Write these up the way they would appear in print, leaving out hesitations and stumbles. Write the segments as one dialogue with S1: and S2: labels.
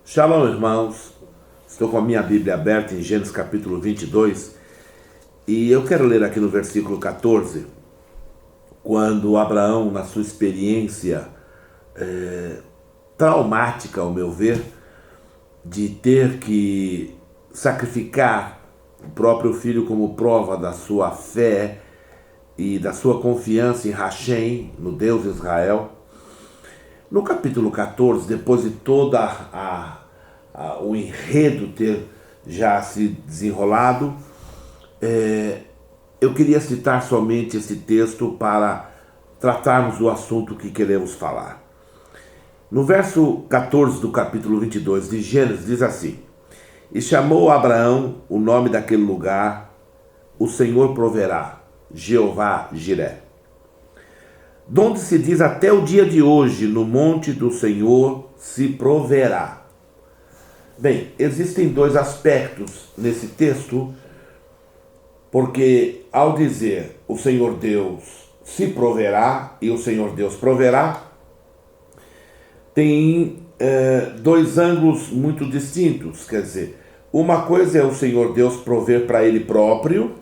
S1: Shalom, irmãos. Estou com a minha Bíblia aberta em Gênesis capítulo 22 e eu quero ler aqui no versículo 14, quando Abraão, na sua experiência traumática, ao meu ver, de ter que sacrificar o próprio filho como prova da sua fé e da sua confiança em Hashem, no Deus de Israel. No capítulo 14, depois de toda o enredo ter já se desenrolado, eu queria citar somente esse texto para tratarmos do assunto que queremos falar. No verso 14 do capítulo 22 de Gênesis diz assim: E chamou Abraão o nome daquele lugar, o Senhor proverá, Jeová Jiré. Donde se diz até o dia de hoje, no monte do Senhor se proverá. Bem, existem dois aspectos nesse texto, porque ao dizer o Senhor Deus se proverá e o Senhor Deus proverá, tem dois ângulos muito distintos. Quer dizer, uma coisa é o Senhor Deus prover para Ele próprio,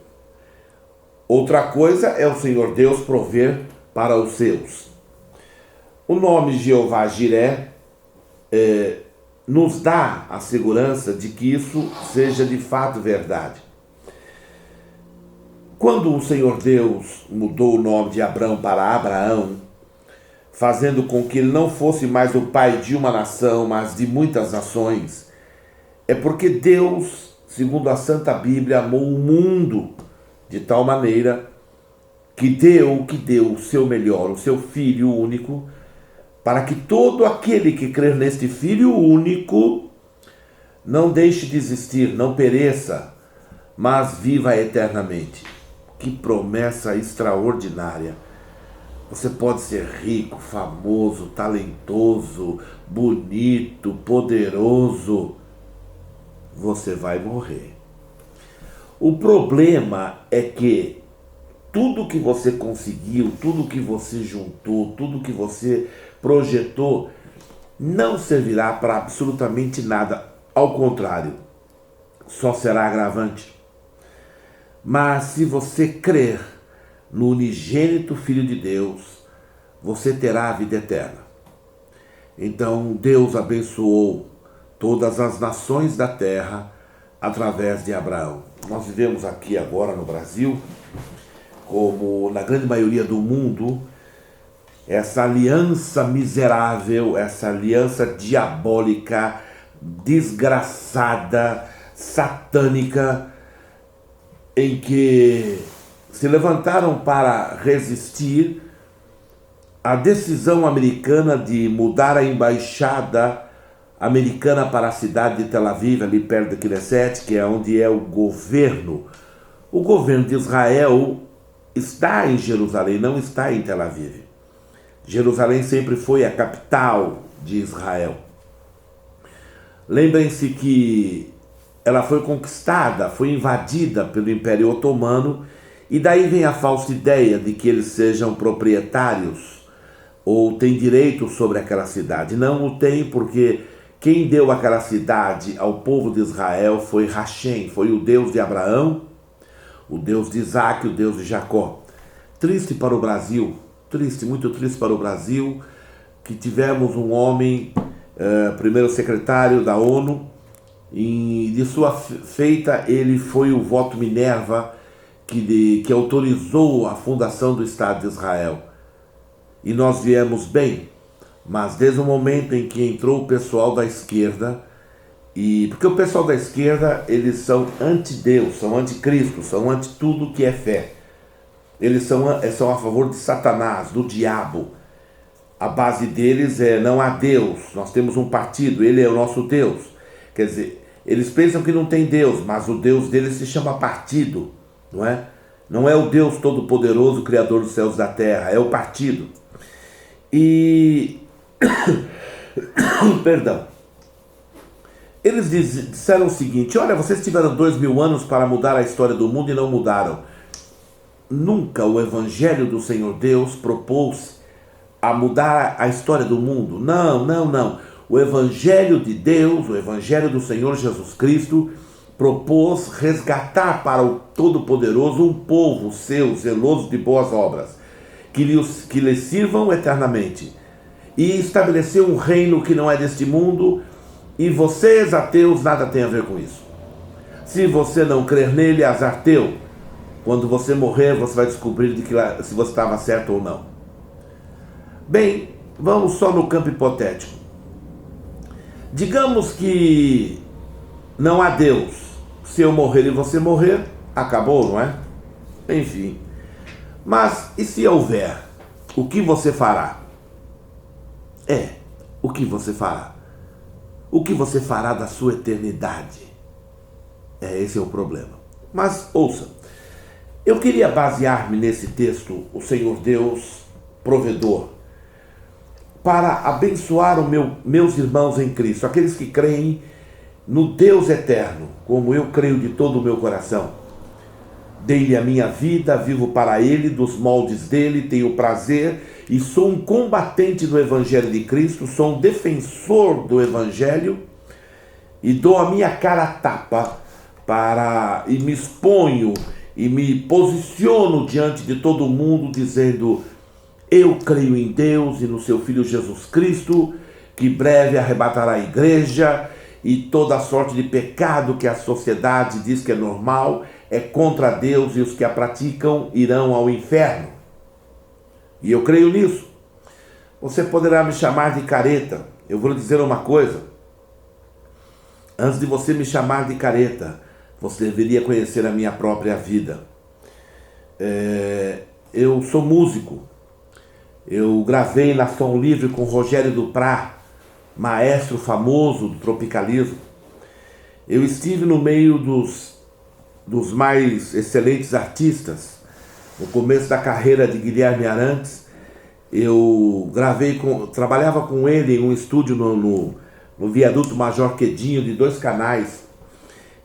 S1: outra coisa é o Senhor Deus prover para os seus. O nome Jeová Jiré nos dá a segurança de que isso seja de fato verdade. Quando o Senhor Deus mudou o nome de Abrão para Abraão, fazendo com que ele não fosse mais o pai de uma nação, mas de muitas nações, é porque Deus, segundo a Santa Bíblia, amou o mundo de tal maneira que deu o seu melhor, o seu Filho único, para que todo aquele que crer neste Filho único não deixe de existir, não pereça, mas viva eternamente. Que promessa extraordinária! Você pode ser rico, famoso, talentoso, bonito, poderoso. Você vai morrer. O problema é que tudo que você conseguiu, tudo que você juntou, tudo que você projetou, não servirá para absolutamente nada. Ao contrário, só será agravante. Mas se você crer no unigênito Filho de Deus, você terá a vida eterna. Então Deus abençoou todas as nações da terra através de Abraão. Nós vivemos aqui agora no Brasil, como na grande maioria do mundo, essa aliança miserável, essa aliança diabólica, desgraçada, satânica, em que se levantaram para resistir à decisão americana de mudar a embaixada americana para a cidade de Tel Aviv, ali perto de Knesset, que é onde é o governo. O governo de Israel está em Jerusalém, não está em Tel Aviv. Jerusalém sempre foi a capital de Israel. Lembrem-se que ela foi conquistada, foi invadida pelo Império Otomano, e daí vem a falsa ideia de que eles sejam proprietários ou têm direito sobre aquela cidade. Não o tem, porque quem deu aquela cidade ao povo de Israel foi Hashem, foi o Deus de Abraão, o Deus de Isaac, o Deus de Jacó. Triste para o Brasil, triste, muito triste para o Brasil, que tivemos um homem, primeiro secretário da ONU, e de sua feita ele foi o voto Minerva que autorizou a fundação do Estado de Israel. E nós viemos bem, mas desde o momento em que entrou o pessoal da esquerda, porque o pessoal da esquerda, eles são anti-Deus, são anti-Cristo, são anti tudo que é fé. Eles são a favor de Satanás, do diabo. A base deles é: não há Deus, nós temos um partido, ele é o nosso Deus. Quer dizer, eles pensam que não tem Deus, mas o Deus deles se chama partido, não é? Não é o Deus Todo-Poderoso, Criador dos céus e da terra, é o partido. E perdão. Eles disseram o seguinte: olha, vocês tiveram 2000 anos para mudar a história do mundo e não mudaram. Nunca o Evangelho do Senhor Deus propôs a mudar a história do mundo. Não. O Evangelho de Deus, o Evangelho do Senhor Jesus Cristo, propôs resgatar para o Todo-Poderoso um povo seu, zeloso de boas obras, que lhe sirvam eternamente. E estabeleceu um reino que não é deste mundo, e vocês, ateus, nada tem a ver com isso. Se você não crer nele, azar teu. Quando você morrer, você vai descobrir se você estava certo ou não. Bem, vamos só no campo hipotético. Digamos que não há Deus. Se eu morrer e você morrer, acabou, não é? Enfim. Mas e se houver? O que você fará? O que você fará? O que você fará da sua eternidade? Esse é o problema. Mas ouça, eu queria basear-me nesse texto, o Senhor Deus, provedor, para abençoar meus irmãos em Cristo, aqueles que creem no Deus eterno, como eu creio de todo o meu coração. Dei-lhe a minha vida, vivo para Ele, dos moldes dele, tenho prazer e sou um combatente do Evangelho de Cristo, sou um defensor do Evangelho e dou a minha cara a tapa e me exponho e me posiciono diante de todo mundo dizendo: eu creio em Deus e no seu Filho Jesus Cristo, que breve arrebatará a igreja, e toda a sorte de pecado que a sociedade diz que é normal é contra Deus, e os que a praticam irão ao inferno. E eu creio nisso. Você poderá me chamar de careta. Eu vou lhe dizer uma coisa. Antes de você me chamar de careta, você deveria conhecer a minha própria vida. Eu sou músico. Eu gravei na Som Livre com Rogério Duprat, maestro famoso do tropicalismo. Eu estive no meio dos mais excelentes artistas. No começo da carreira de Guilherme Arantes, eu trabalhava com ele em um estúdio no viaduto Major Quedinho, de 2 canais.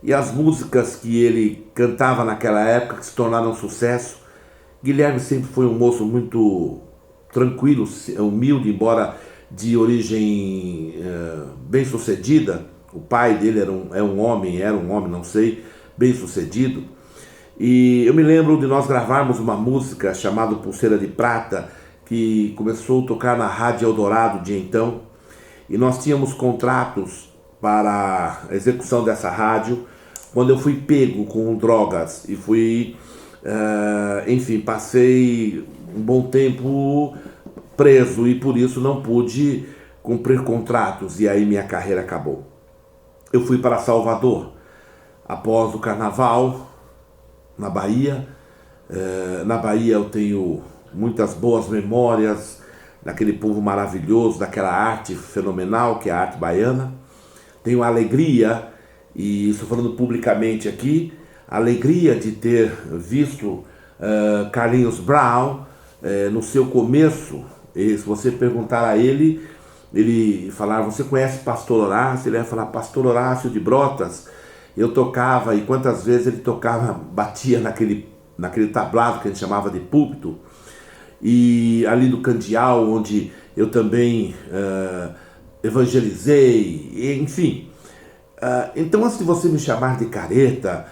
S1: E as músicas que ele cantava naquela época, que se tornaram um sucesso. Guilherme sempre foi um moço muito tranquilo, humilde, embora de origem bem sucedida. O pai dele era um homem, não sei, bem sucedido. E eu me lembro de nós gravarmos uma música chamada Pulseira de Prata, que começou a tocar na Rádio Eldorado de então, e nós tínhamos contratos para a execução dessa rádio, quando eu fui pego com drogas e fui, passei um bom tempo preso e por isso não pude cumprir contratos, e aí minha carreira acabou. Eu fui para Salvador após o carnaval na Bahia. Na Bahia eu tenho muitas boas memórias daquele povo maravilhoso, daquela arte fenomenal que é a arte baiana. Tenho a alegria, e estou falando publicamente aqui, a alegria de ter visto Carlinhos Brown no seu começo. E se você perguntar a ele falar: você conhece Pastor Horácio? Ele vai falar: Pastor Horácio de Brotas. Eu tocava, e quantas vezes ele tocava, batia naquele tablado que a gente chamava de púlpito, e ali do Candial, onde eu também evangelizei, enfim. Então, antes de você me chamar de careta,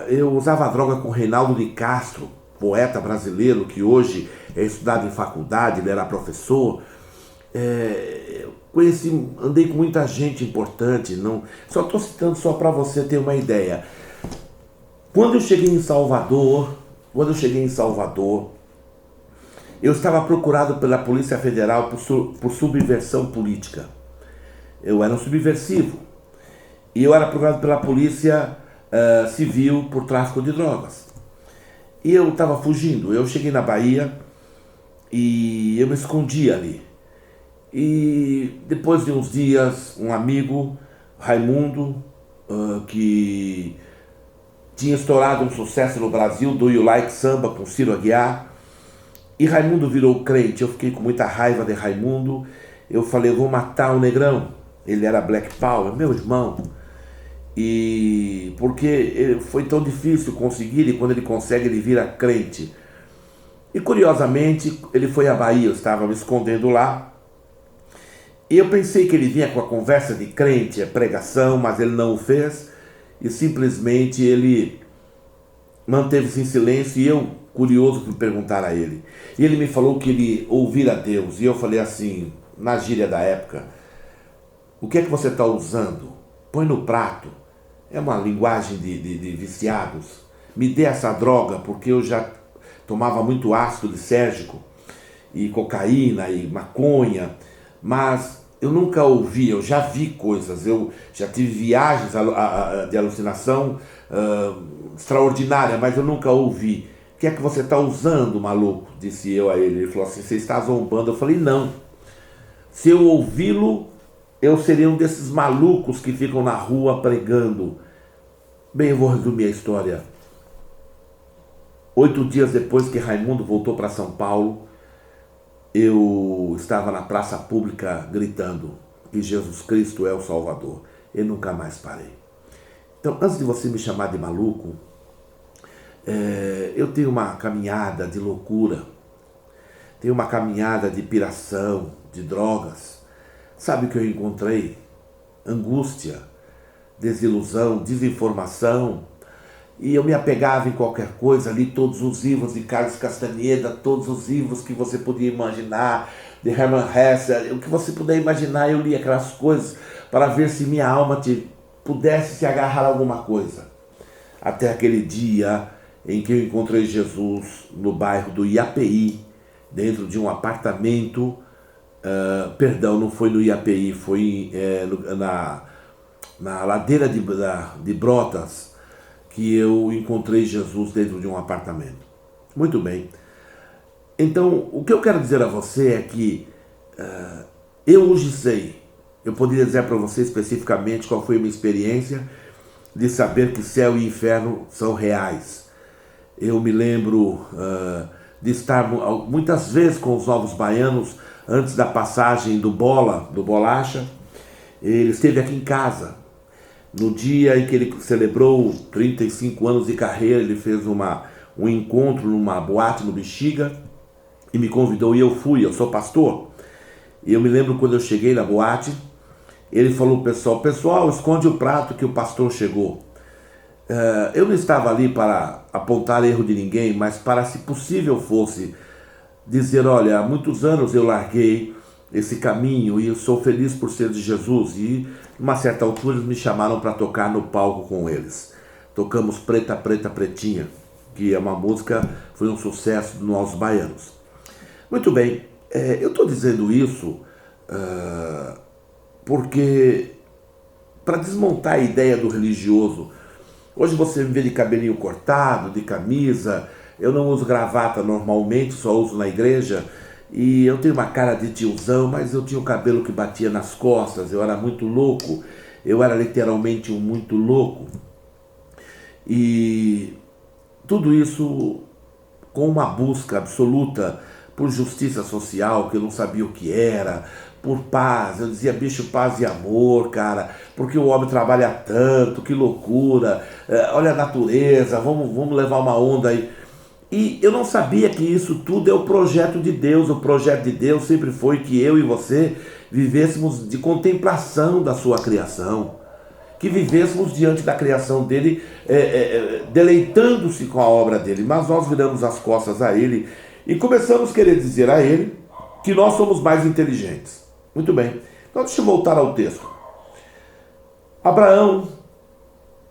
S1: eu usava droga com Reinaldo de Castro, poeta brasileiro que hoje é estudado em faculdade, ele era professor. Andei com muita gente importante, só estou citando só para você ter uma ideia. Quando eu cheguei em Salvador, eu estava procurado pela Polícia Federal por subversão política. Eu era um subversivo. E eu era procurado pela Polícia Civil por tráfico de drogas. E eu estava fugindo. Eu cheguei na Bahia e eu me escondi ali. E depois de uns dias, um amigo, Raimundo, que tinha estourado um sucesso no Brasil, Do You Like Samba, com Ciro Aguiar, e Raimundo virou crente. Eu fiquei com muita raiva de Raimundo. Eu falei: eu vou matar o Negrão. Ele era Black Power, meu irmão. E porque foi tão difícil conseguir, e quando ele consegue, ele vira crente. E curiosamente, ele foi à Bahia. Eu estava me escondendo lá. E eu pensei que ele vinha com a conversa de crente, pregação, mas ele não o fez. E simplesmente ele manteve-se em silêncio e eu, curioso, fui perguntar a ele. E ele me falou que ele ouvira Deus. E eu falei assim, na gíria da época, o que é que você está usando? Põe no prato. É uma linguagem de viciados. Me dê essa droga, porque eu já tomava muito ácido lisérgico, e cocaína, e maconha, mas eu nunca ouvi, eu já vi coisas, eu já tive viagens de alucinação extraordinária, mas eu nunca ouvi. O que é que você está usando, maluco? Disse eu a ele. Ele falou assim, você está zombando? Eu falei, não. Se eu ouvi-lo, eu seria um desses malucos que ficam na rua pregando. Bem, eu vou resumir a história. 8 dias depois que Raimundo voltou para São Paulo, eu estava na praça pública gritando que Jesus Cristo é o Salvador. E nunca mais parei. Então, antes de você me chamar de maluco, eu tenho uma caminhada de loucura, tenho uma caminhada de piração, de drogas. Sabe o que eu encontrei? Angústia, desilusão, desinformação. E eu me apegava em qualquer coisa, li todos os livros de Carlos Castaneda, todos os livros que você podia imaginar, de Hermann Hesse, o que você puder imaginar, eu li aquelas coisas para ver se minha alma pudesse se agarrar a alguma coisa. Até aquele dia em que eu encontrei Jesus no bairro do IAPI, dentro de um apartamento, perdão, não foi no IAPI, foi na ladeira de Brotas, que eu encontrei Jesus dentro de um apartamento. Muito bem. Então, o que eu quero dizer a você é que eu hoje sei, eu poderia dizer para você especificamente qual foi a minha experiência de saber que céu e inferno são reais. Eu me lembro de estar muitas vezes com os Novos Baianos, antes da passagem do Bolacha. Ele esteve aqui em casa. No dia em que ele celebrou 35 anos de carreira, ele fez um encontro numa boate no Bexiga e me convidou e eu fui, eu sou pastor. E eu me lembro quando eu cheguei na boate, ele falou pro pessoal, esconde o prato que o pastor chegou. Eu não estava ali para apontar erro de ninguém, mas para, se possível fosse, dizer, olha, há muitos anos eu larguei esse caminho e eu sou feliz por ser de Jesus. E numa certa altura eles me chamaram para tocar no palco com eles. Tocamos Preta, Preta, Pretinha, que é uma música, foi um sucesso dos Novos Baianos. Muito bem, eu estou dizendo isso porque, para desmontar a ideia do religioso, hoje você me vê de cabelinho cortado, de camisa, eu não uso gravata normalmente, só uso na igreja. E eu tenho uma cara de tiozão, mas eu tinha o cabelo que batia nas costas, eu era muito louco, eu era literalmente um muito louco. E tudo isso com uma busca absoluta por justiça social, que eu não sabia o que era, por paz, eu dizia, bicho, paz e amor, cara, porque o homem trabalha tanto, que loucura, olha a natureza, vamos levar uma onda aí. E eu não sabia que isso tudo é o projeto de Deus. O projeto de Deus sempre foi que eu e você vivêssemos de contemplação da sua criação, que vivêssemos diante da criação dele, deleitando-se com a obra dele. Mas nós viramos as costas a ele e começamos a querer dizer a ele que nós somos mais inteligentes. Muito bem, então deixa eu voltar ao texto. Abraão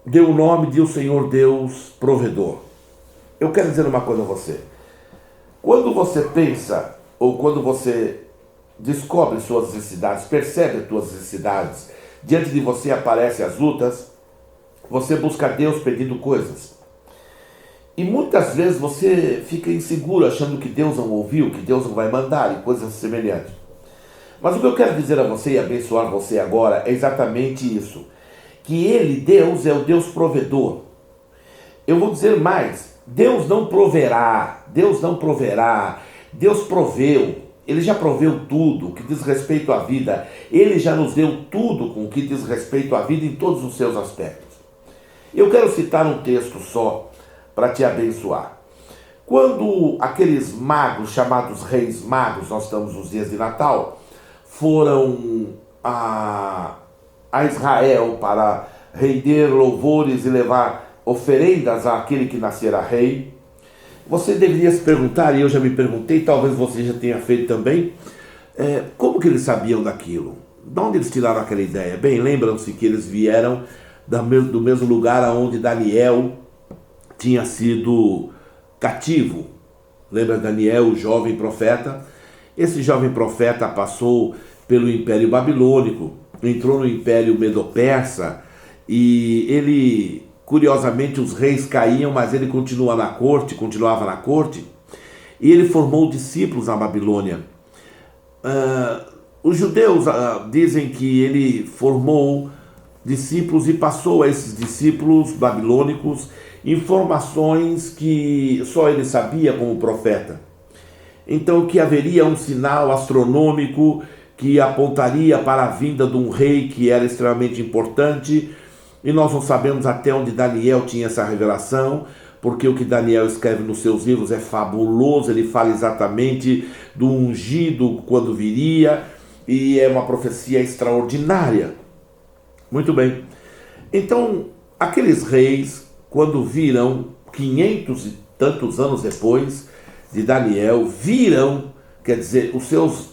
S1: deu o nome de o Senhor Deus provedor. Eu quero dizer uma coisa a você. Quando você pensa, ou quando você descobre suas necessidades, percebe as suas necessidades, diante de você aparecem as lutas, você busca Deus pedindo coisas. E muitas vezes você fica inseguro, achando que Deus não ouviu, que Deus não vai mandar, e coisas semelhantes. Mas o que eu quero dizer a você e abençoar você agora é exatamente isso. Que Ele, Deus, é o Deus provedor. Eu vou dizer mais. Deus não proverá, Deus proveu, Ele já proveu tudo que diz respeito à vida, Ele já nos deu tudo com que diz respeito à vida em todos os seus aspectos. Eu quero citar um texto só para te abençoar. Quando aqueles magos, chamados reis magos, nós estamos nos dias de Natal, foram a Israel para render louvores e levar oferendas àquele que nascera rei. Você deveria se perguntar, e eu já me perguntei, talvez você já tenha feito também, como que eles sabiam daquilo? De onde eles tiraram aquela ideia? Bem, lembram-se que eles vieram do mesmo lugar onde Daniel tinha sido cativo. Lembra Daniel, o jovem profeta? Esse jovem profeta passou pelo Império Babilônico, entrou no Império Medo-Persa, e ele, curiosamente, os reis caíam, mas ele continuava na corte, e ele formou discípulos na Babilônia. Os judeus dizem que ele formou discípulos e passou a esses discípulos babilônicos informações que só ele sabia como profeta. Então, que haveria um sinal astronômico que apontaria para a vinda de um rei que era extremamente importante, e nós não sabemos até onde Daniel tinha essa revelação, porque o que Daniel escreve nos seus livros é fabuloso, ele fala exatamente do ungido quando viria, e é uma profecia extraordinária. Muito bem. Então, aqueles reis, quando viram, 500 e tantos anos depois de Daniel, viram, quer dizer, os seus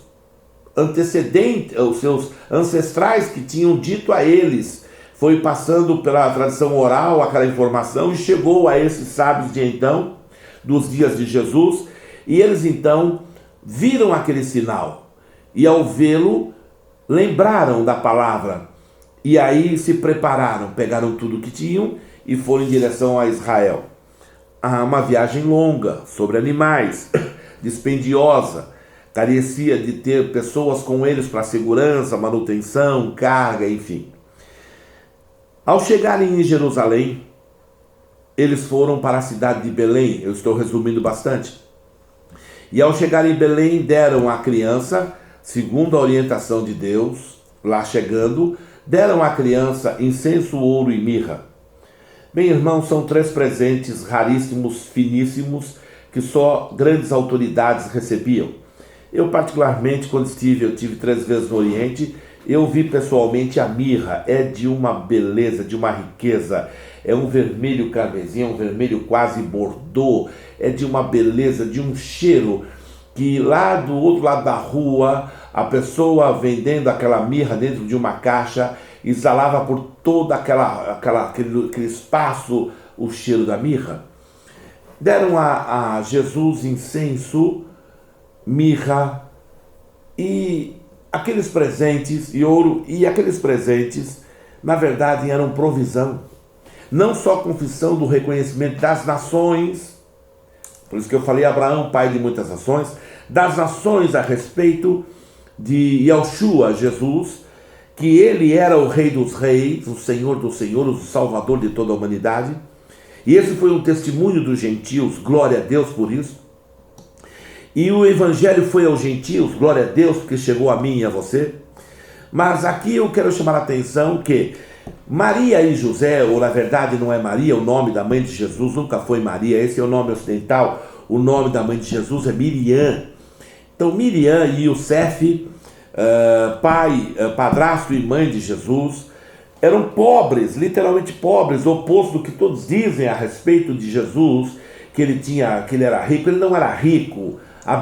S1: antecedentes, os seus ancestrais que tinham dito a eles, foi passando pela tradição oral aquela informação e chegou a esses sábios de então, dos dias de Jesus, e eles então viram aquele sinal, e ao vê-lo, lembraram da palavra, e aí se prepararam, pegaram tudo que tinham e foram em direção a Israel. Uma viagem longa, sobre animais, dispendiosa, carecia de ter pessoas com eles para segurança, manutenção, carga, enfim. Ao chegarem em Jerusalém, eles foram para a cidade de Belém, eu estou resumindo bastante. E ao chegarem em Belém, deram à criança, segundo a orientação de Deus, lá chegando, deram à criança incenso, ouro e mirra. Bem, irmãos, são 3 presentes raríssimos, finíssimos, que só grandes autoridades recebiam. Eu, particularmente, quando eu tive 3 vezes no Oriente, eu vi pessoalmente a mirra. É de uma beleza, de uma riqueza. É um vermelho carmesim, é um vermelho quase bordô. É de uma beleza, de um cheiro que lá do outro lado da rua, a pessoa vendendo aquela mirra dentro de uma caixa, exalava por todo aquele espaço o cheiro da mirra. Deram a Jesus incenso, mirra e aqueles presentes, e ouro, e aqueles presentes, na verdade, eram provisão. Não só confissão do reconhecimento das nações, por isso que eu falei Abraão, pai de muitas nações, das nações a respeito de Yeshua, Jesus, que ele era o Rei dos Reis, o Senhor dos Senhores, o Salvador de toda a humanidade. E esse foi um testemunho dos gentios, glória a Deus por isso. E o Evangelho foi aos gentios, glória a Deus, porque chegou a mim e a você. Mas aqui eu quero chamar a atenção que Maria e José, ou na verdade não é Maria, o nome da mãe de Jesus nunca foi Maria, esse é o nome ocidental, o nome da mãe de Jesus é Miriam. Então Miriam e Yosef, padrasto e mãe de Jesus, eram pobres, literalmente pobres, oposto do que todos dizem a respeito de Jesus, que ele era rico. Ele não era rico.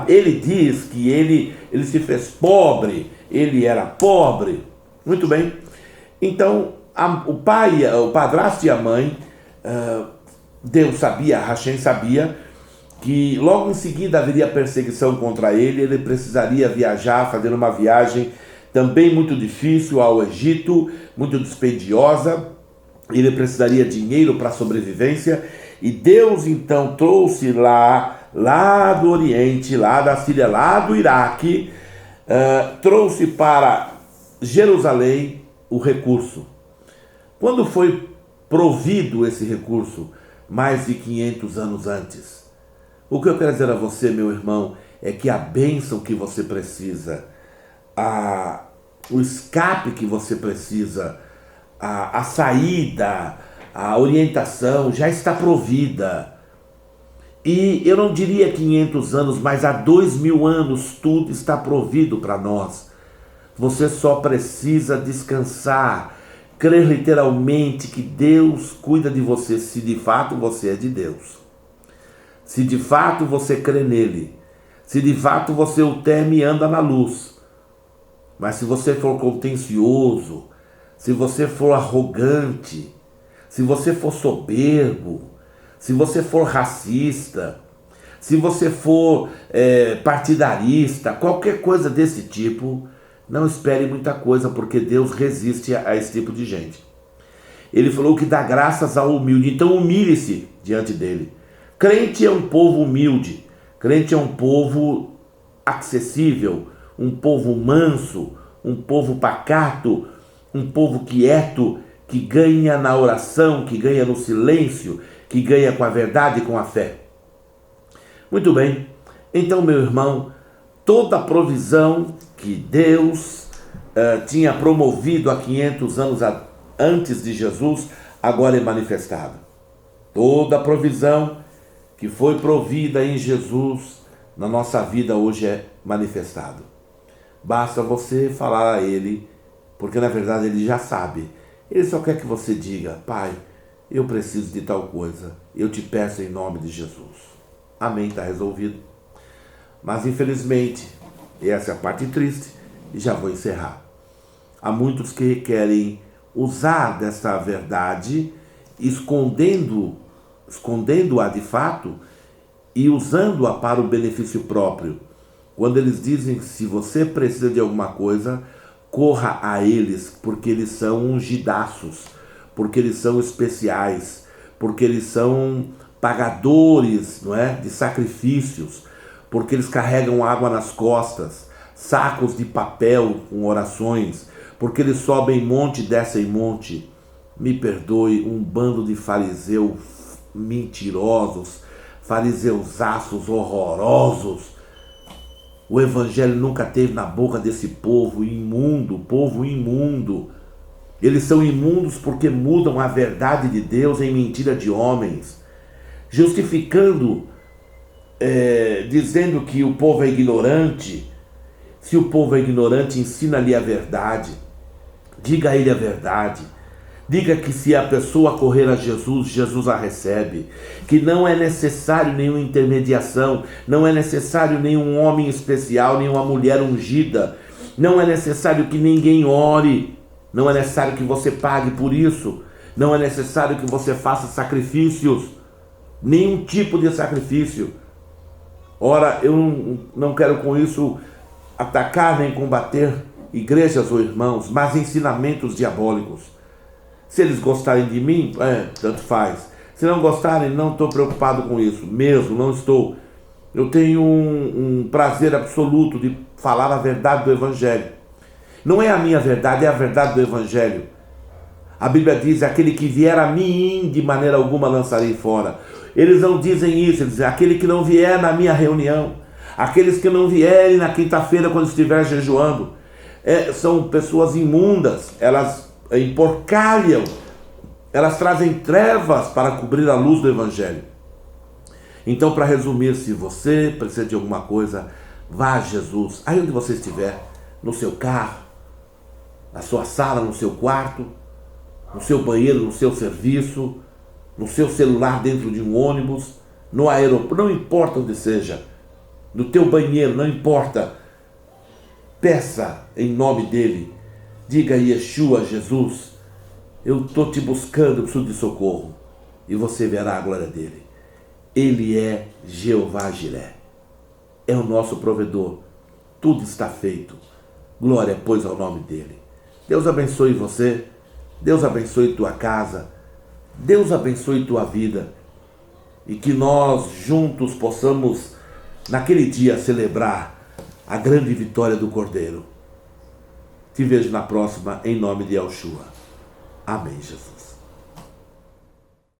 S1: Ele diz que ele se fez pobre, ele era pobre. Muito bem. Então, o padrasto e a mãe, Deus sabia, Hashem sabia, que logo em seguida haveria perseguição contra ele, ele precisaria viajar, fazer uma viagem também muito difícil ao Egito, muito dispendiosa, ele precisaria de dinheiro para a sobrevivência, e Deus então trouxe lá do Oriente, lá da Síria, lá do Iraque, trouxe para Jerusalém o recurso. Quando foi provido esse recurso? Mais de 500 anos antes. O que eu quero dizer a você, meu irmão, é que a bênção que você precisa, o escape que você precisa, a saída, a orientação já está provida. E eu não diria 500 anos, mas há 2000 anos tudo está provido para nós. Você só precisa descansar, crer literalmente que Deus cuida de você, se de fato você é de Deus. Se de fato você crê nele, se de fato você o teme e anda na luz. Mas se você for contencioso, se você for arrogante, se você for soberbo, se você for racista, se você for partidarista, qualquer coisa desse tipo, não espere muita coisa, porque Deus resiste a esse tipo de gente. Ele falou que dá graças ao humilde, então humilhe-se diante dele. Crente é um povo humilde, crente é um povo acessível, um povo manso, um povo pacato, um povo quieto, que ganha na oração, que ganha no silêncio, que ganha com a verdade e com a fé. Muito bem, então, meu irmão, toda a provisão que Deus tinha promovido há 500 anos antes de Jesus, agora é manifestada. Toda a provisão que foi provida em Jesus, na nossa vida hoje é manifestada. Basta você falar a Ele, porque na verdade Ele já sabe. Ele só quer que você diga: Pai, eu preciso de tal coisa, eu te peço em nome de Jesus. Amém, está resolvido. Mas infelizmente, essa é a parte triste, e já vou encerrar. Há muitos que querem usar dessa verdade, escondendo-a de fato e usando-a para o benefício próprio. Quando eles dizem que se você precisa de alguma coisa, corra a eles, porque eles são ungidaços, porque eles são especiais, porque eles são pagadores, não é, de sacrifícios, porque eles carregam água nas costas, sacos de papel com orações, porque eles sobem monte e descem monte. Me perdoe, um bando de fariseus mentirosos, fariseusaços horrorosos. O evangelho nunca teve na boca desse povo imundo, povo imundo. Eles são imundos porque mudam a verdade de Deus em mentira de homens, justificando, dizendo que o povo é ignorante. Se o povo é ignorante, ensina-lhe a verdade. Diga a ele a verdade. Diga que se a pessoa correr a Jesus, Jesus a recebe. Que não é necessário nenhuma intermediação, não é necessário nenhum homem especial, nenhuma mulher ungida. Não é necessário que ninguém ore. Não é necessário que você pague por isso. Não é necessário que você faça sacrifícios. Nenhum tipo de sacrifício. Ora, eu não quero com isso atacar nem combater igrejas ou irmãos, mas ensinamentos diabólicos. Se eles gostarem de mim, tanto faz. Se não gostarem, não estou preocupado com isso. Mesmo, não estou. Eu tenho um prazer absoluto de falar a verdade do Evangelho. Não é a minha verdade, é a verdade do Evangelho. A Bíblia diz: aquele que vier a mim, de maneira alguma lançarei fora. Eles não dizem isso, eles dizem: aquele que não vier na minha reunião, aqueles que não vierem na quinta-feira quando estiver jejuando, são pessoas imundas, elas emporcalham, elas trazem trevas para cobrir a luz do Evangelho. Então, para resumir, se você precisa de alguma coisa, vá a Jesus, aí onde você estiver, no seu carro, na sua sala, no seu quarto, no seu banheiro, no seu serviço, no seu celular dentro de um ônibus, no aeroporto, não importa onde seja, no teu banheiro, não importa. Peça em nome dele. Diga a Yeshua, Jesus: eu estou te buscando, eu preciso de socorro. E você verá a glória dele. Ele é Jeová Jiré. É o nosso provedor. Tudo está feito. Glória, pois, ao nome dele. Deus abençoe você. Deus abençoe tua casa. Deus abençoe tua vida. E que nós juntos possamos, naquele dia, celebrar a grande vitória do Cordeiro. Te vejo na próxima, em nome de Yeshua. Amém, Jesus.